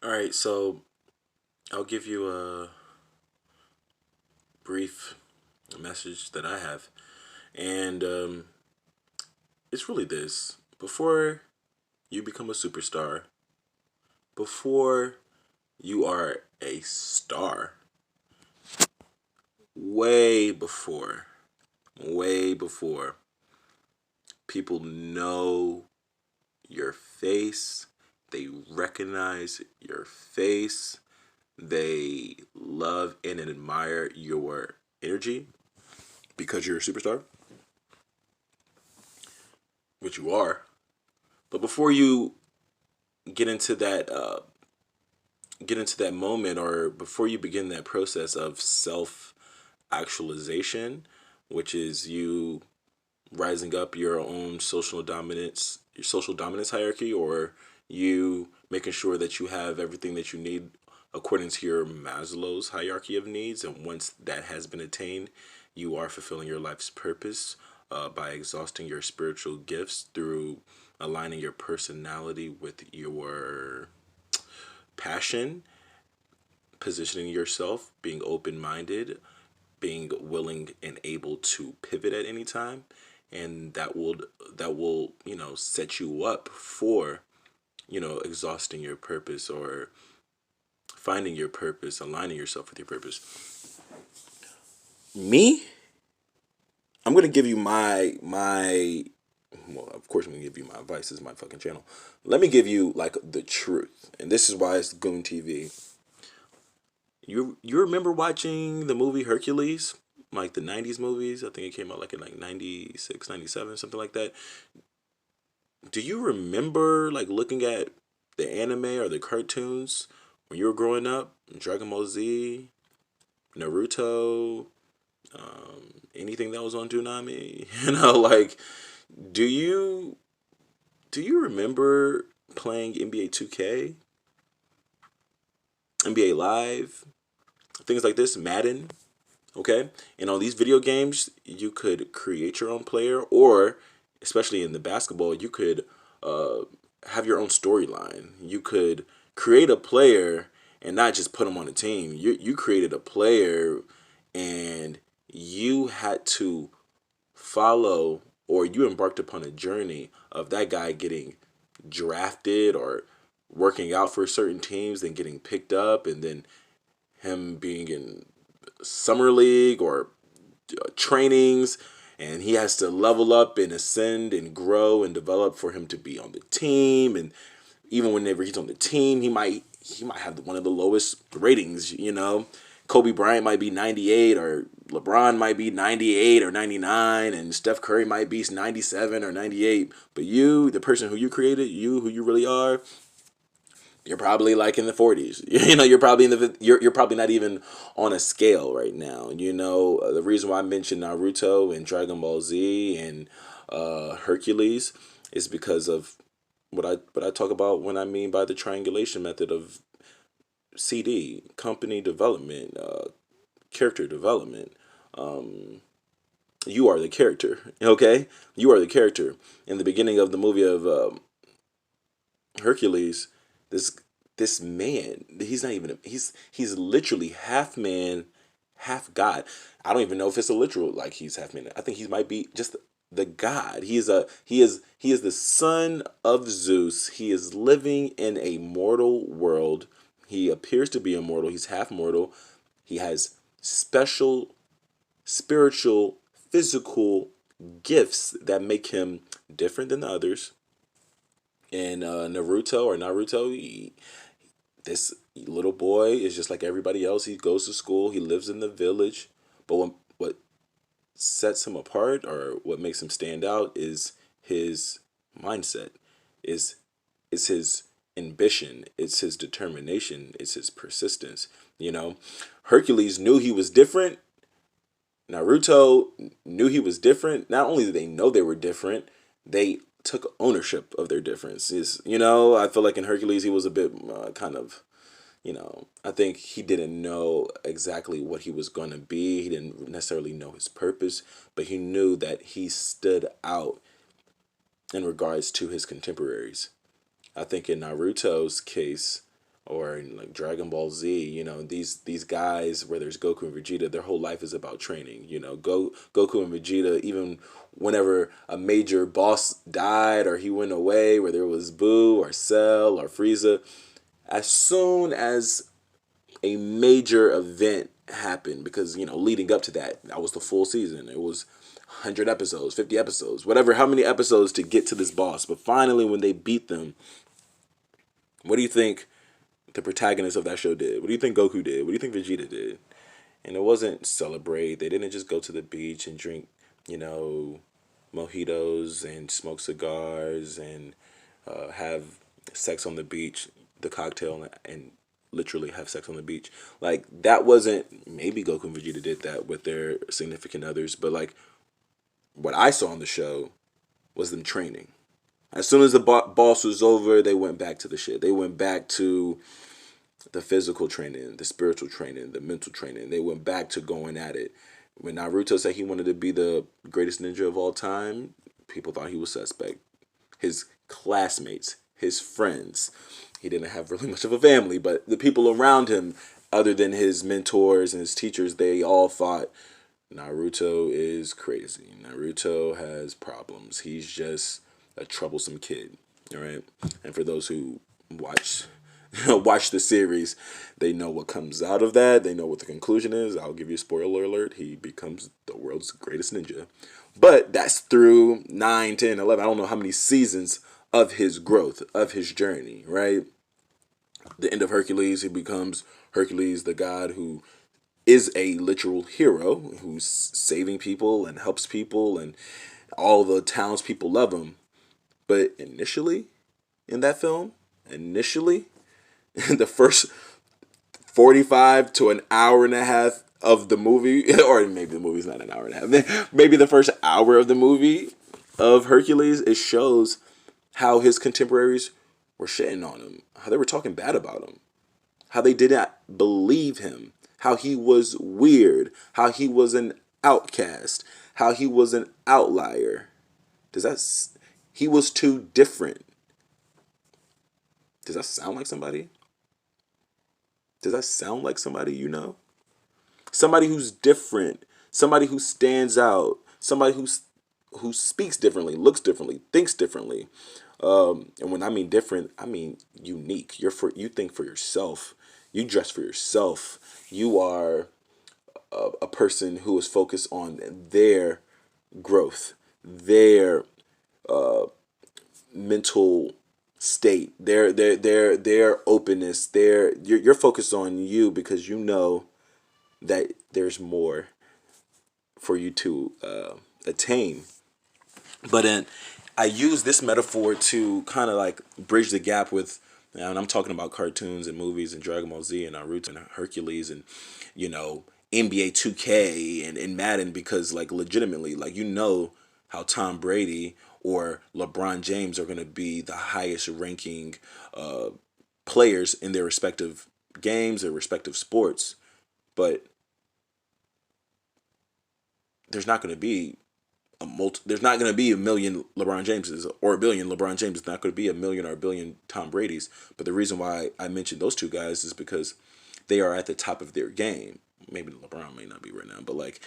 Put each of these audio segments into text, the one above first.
All right, so I'll give you a brief message that I have, and it's really this: before you become a superstar, before you are a star, way before, way before people know your face, they recognize your face, they love and admire your energy because you're a superstar, which you are. But before you get into that moment, or before you begin that process of self actualization, which is you rising up your social dominance hierarchy, or you making sure that you have everything that you need according to your Maslow's hierarchy of needs. And once that has been attained, you are fulfilling your life's purpose by exhausting your spiritual gifts through aligning your personality with your passion, positioning yourself, being open minded, being willing and able to pivot at any time, and that will set you up for exhausting your purpose, or finding your purpose, aligning yourself with your purpose. Me, I'm gonna give you my well, of course I'm gonna give you my advice. This is my fucking channel. Let me give you like the truth, and this is why it's Goon TV. You remember watching the movie Hercules, like the '90s movies? I think it came out like in like '96, '97, something like that. Do you remember like looking at the anime or the cartoons when you were growing up? Dragon Ball Z, Naruto, anything that was on Toonami? Like, do you do you remember playing NBA 2K, NBA Live, things like this, Madden? Okay, and on these video games, you could create your own player, or especially in the basketball, you could uh, have your own storyline. You could create a player and not just put them on a team. You created a player, and you had to follow, or you embarked upon a journey of that guy getting drafted or working out for certain teams, then getting picked up, and then him being in summer league or trainings, and he has to level up and ascend and grow and develop for him to be on the team. And even whenever he's on the team, he might have one of the lowest ratings. Kobe Bryant might be 98, or LeBron might be 98 or 99, and Steph Curry might be 97 or 98. But you, the person who you created, you who you really are, you're probably like in the 40s. You're probably in you're probably not even on a scale right now. The reason why I mentioned Naruto and Dragon Ball Z and Hercules is because of what I talk about when I mean by the triangulation method of CD, company development, character development. You are the character, okay? You are the character. In the beginning of the movie of Hercules, this this man, he's not even he's literally half man, half god. I don't even know if it's a literal, like, he's half man. I think he might be just the god. He is the son of Zeus. He is living in a mortal world. He appears to be immortal. He's half mortal. He has special spiritual, physical gifts that make him different than the others. And Naruto, this little boy is just like everybody else. He goes to school. He lives in the village. But what sets him apart, or what makes him stand out, is his mindset. Is is his ambition. It's his determination. It's his persistence. Hercules knew he was different. Naruto knew he was different. Not only did they know they were different, they took ownership of their differences. I feel like in Hercules he was a bit kind of, I think he didn't know exactly what he was going to be. He didn't necessarily know his purpose, but he knew that he stood out in regards to his contemporaries. I think in Naruto's case, or in like Dragon Ball Z, these guys where there's Goku and Vegeta, their whole life is about training. Goku and Vegeta, even whenever a major boss died or he went away, whether it was Boo or Cell or Frieza, as soon as a major event happened, because leading up to that was the full season. It was 100 episodes, 50 episodes, whatever, how many episodes to get to this boss. But finally, when they beat them, what do you think the protagonist of that show did? What do you think Goku did? What do you think Vegeta did? And it wasn't celebrate. They didn't just go to the beach and drink, mojitos and smoke cigars and have sex on the beach, the cocktail, and literally have sex on the beach. Like, that wasn't, maybe Goku and Vegeta did that with their significant others, but like what I saw on the show was them training. As soon as the boss was over, they went back to the shit. They went back to the physical training, the spiritual training, the mental training. They went back to going at it. When Naruto said he wanted to be the greatest ninja of all time, people thought he was suspect. His classmates, his friends, he didn't have really much of a family, but the people around him, other than his mentors and his teachers, they all thought Naruto is crazy. Naruto has problems. He's just a troublesome kid. All right. And for those who watch watch the series, they know what comes out of that. They know what the conclusion is. I'll give you a spoiler alert. He becomes the world's greatest ninja. But that's through 9, 10, 11. I don't know how many seasons of his growth, of his journey, right? The end of Hercules, he becomes Hercules, the god who is a literal hero, who's saving people and helps people, and all the townspeople love him. But initially, in that film, initially, the first 45 to an hour and a half of the movie, or maybe the movie's not an hour and a half, maybe the first hour of the movie of Hercules, it shows how his contemporaries were shitting on him, how they were talking bad about him, how they did not believe him, how he was weird, how he was an outcast, how he was an outlier. He was too different. Does that sound like somebody? Does that sound like somebody you know? Somebody who's different, somebody who stands out, somebody who speaks differently, looks differently, thinks differently. And when I mean different, I mean unique. You think for yourself. You dress for yourself. You are a person who is focused on their growth, their mental state, their openness. You're focused on you because you know that there's more for you to attain. But then I use this metaphor to kind of like bridge the gap with, and I'm talking about cartoons and movies and Dragon Ball Z and Naruto and Hercules and, NBA 2K and Madden, because like legitimately, like, how Tom Brady or LeBron James are going to be the highest ranking players in their respective games, their respective sports. But there's not going to be there's not going to be a million LeBron Jameses or a billion LeBron James. It's not going to be a million or a billion Tom Brady's. But the reason why I mentioned those two guys is because they are at the top of their game. Maybe LeBron may not be right now, but like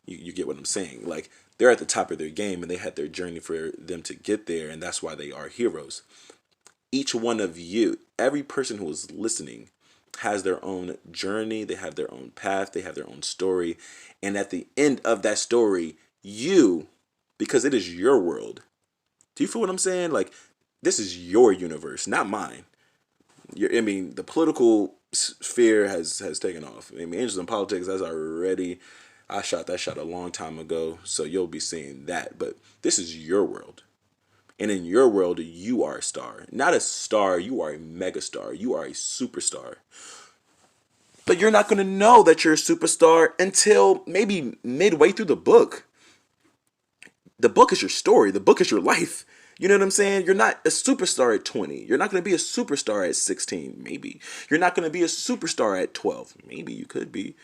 you get what I'm saying. Like, they're at the top of their game and they had their journey for them to get there, and that's why they are heroes. Each one of you, every person who is listening, has their own journey, they have their own path, they have their own story. And at the end of that story, because it is your world. Do you feel what I'm saying? Like, this is your universe, not mine. The political sphere has taken off. Angels in Politics, I shot that shot a long time ago, so you'll be seeing that. But this is your world. And in your world, you are a star. Not a star, you are a megastar. You are a superstar. But you're not going to know that you're a superstar until maybe midway through the book. The book is your story. The book is your life. You know what I'm saying? You're not a superstar at 20. You're not going to be a superstar at 16, maybe. You're not going to be a superstar at 12. Maybe you could be.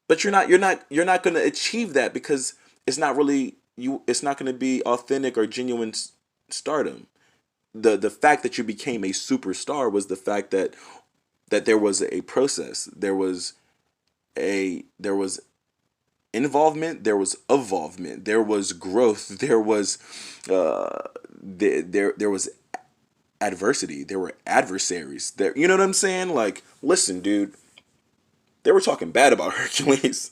But you're not going to achieve that because it's not really it's not going to be authentic or genuine stardom. the fact that you became a superstar was the fact that there was a process, there was involvement, there was evolvement, there was growth, there was there was adversity, there were adversaries. There, you know what I'm saying? Like, listen, dude, they were talking bad about Hercules.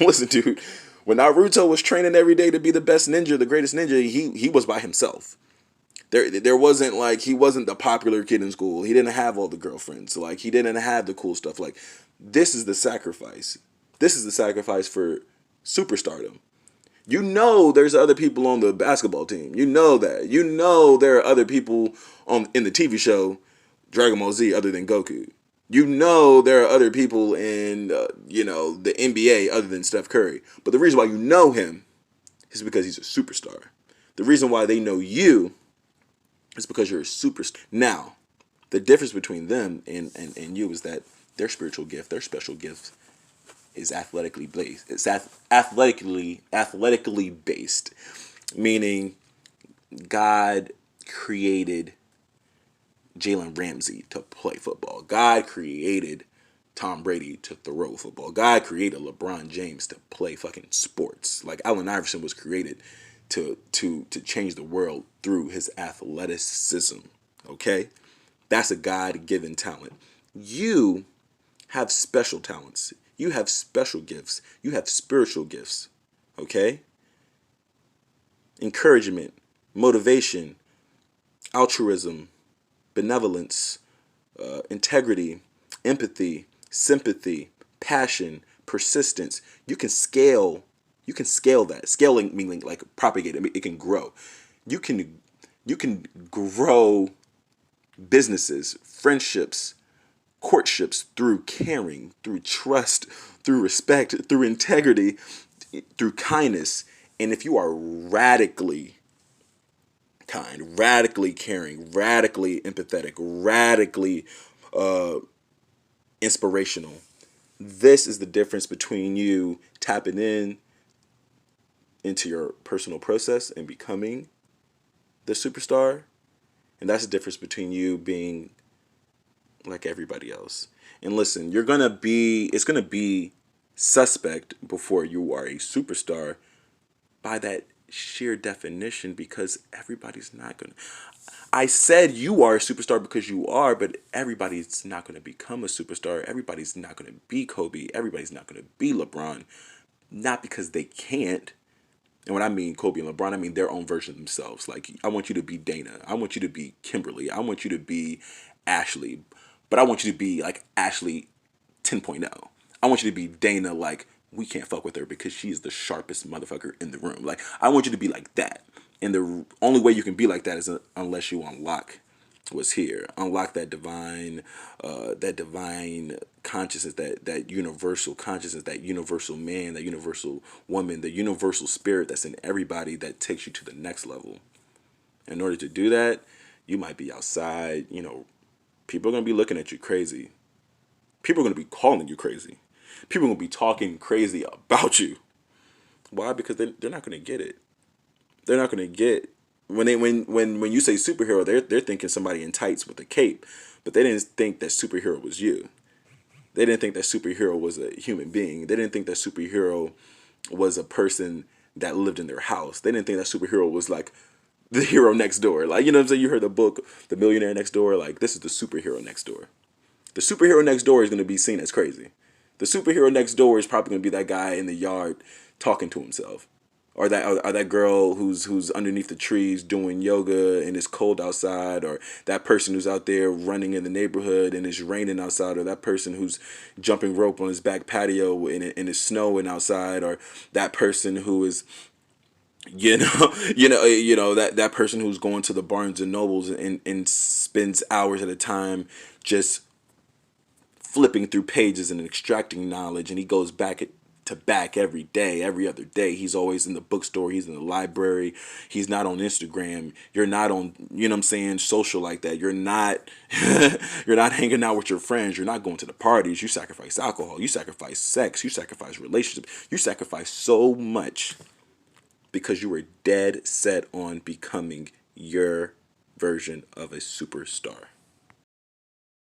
Listen, dude, when Naruto was training every day to be the best ninja, the greatest ninja, he was by himself. There wasn't like, he wasn't the popular kid in school. He didn't have all the girlfriends. Like, he didn't have the cool stuff. Like, this is the sacrifice. This is the sacrifice for superstardom. You know there's other people on the basketball team. You know that. You know there are other people on in the TV show Dragon Ball Z other than Goku. You know there are other people in the NBA other than Steph Curry. But the reason why you know him is because he's a superstar. The reason why they know you is because you're a superstar. Now, the difference between them and you is that their spiritual gift, their special gift, is athletically based. It's athletically based, meaning God created Jalen Ramsey to play football. God created Tom Brady to throw football. God created LeBron James to play fucking sports. Like, Allen Iverson was created to change the world through his athleticism. Okay? That's a God-given talent. You have special talents. You have special gifts. You have spiritual gifts. Okay? Encouragement, motivation, altruism, benevolence, integrity, empathy, sympathy, passion, persistence. You can scale that. Scaling meaning like propagate. I mean, it can grow. You can grow businesses, friendships, courtships through caring, through trust, through respect, through integrity, through kindness. And if you are radically kind, radically caring, radically empathetic, radically inspirational, this is the difference between you tapping into your personal process and becoming the superstar. And that's the difference between you being like everybody else. And listen, it's gonna be suspect before you are a superstar by that sheer definition, because everybody's not gonna. I said you are a superstar because you are, but everybody's not gonna become a superstar. Everybody's not gonna be Kobe. Everybody's not gonna be LeBron. Not because they can't. And when I mean Kobe and LeBron, I mean their own version of themselves. Like, I want you to be Dana. I want you to be Kimberly. I want you to be Ashley. But I want you to be like Ashley 10.0. I want you to be Dana, like, we can't fuck with her because she is the sharpest motherfucker in the room. Like, I want you to be like that. And the only way you can be like that is unless you unlock what's here. Unlock that divine consciousness, that universal consciousness, that universal man, that universal woman, the universal spirit that's in everybody that takes you to the next level. In order to do that, you might be outside, people are going to be looking at you crazy. People are going to be calling you crazy. People are going to be talking crazy about you. Why? Because they're not going to get it. They're not going to get when you say superhero, they're thinking somebody in tights with a cape, but they didn't think that superhero was you. They didn't think that superhero was a human being. They didn't think that superhero was a person that lived in their house. They didn't think that superhero was like the hero next door. Like, you know what I'm saying? You heard the book, The Millionaire Next Door. Like, this is the superhero next door. The superhero next door is going to be seen as crazy. The superhero next door is probably going to be that guy in the yard talking to himself. Or that girl who's underneath the trees doing yoga and it's cold outside, or that person who's out there running in the neighborhood and it's raining outside, or that person who's jumping rope on his back patio and it's snowing outside, or that person who is that person who's going to the Barnes and Nobles and spends hours at a time just flipping through pages and extracting knowledge, and he goes back to back every day, every other day. He's always in the bookstore, he's in the library, he's not on Instagram, you're not on, social like that. You're not you're not hanging out with your friends, you're not going to the parties, you sacrifice alcohol, you sacrifice sex, you sacrifice relationships, you sacrifice so much because you were dead set on becoming your version of a superstar.